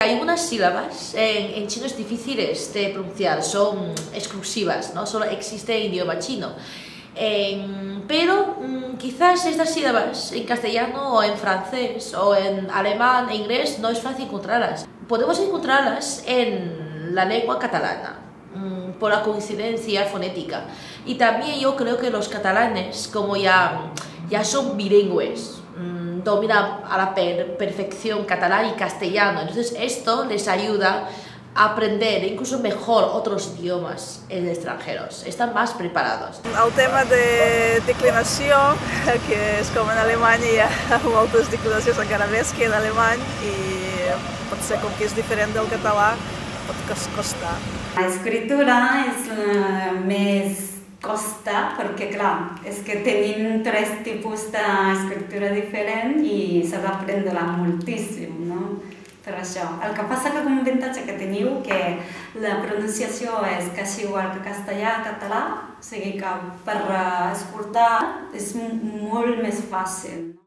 Hay unas sílabas en chino es difíciles de pronunciar, son exclusivas, ¿no? Solo existe en idioma chino. Pero quizás estas sílabas en castellano o en francés o en alemán e inglés no es fácil encontrarlas. Podemos encontrarlas en la lengua catalana por la coincidencia fonética. Y también yo creo que los catalanes, como ya son bilingües, dominan a la perfección catalán y castellano, entonces esto les ayuda a aprender incluso mejor otros idiomas extranjeros, están más preparados. El tema de declinació, que és com en Alemanya hi ha moltes declinacions encara més que en alemany i pot ser com que és diferent del català, pot costar. La escritura és més costa perquè, clar, és que tenim tres tipus d'escriptura diferent i s'ha d'aprendre moltíssim, no? Per això. El que passa que com avantatge que teniu que la pronunciació és quasi igual que castellà i català, o sigui que per escoltar és molt més fàcil.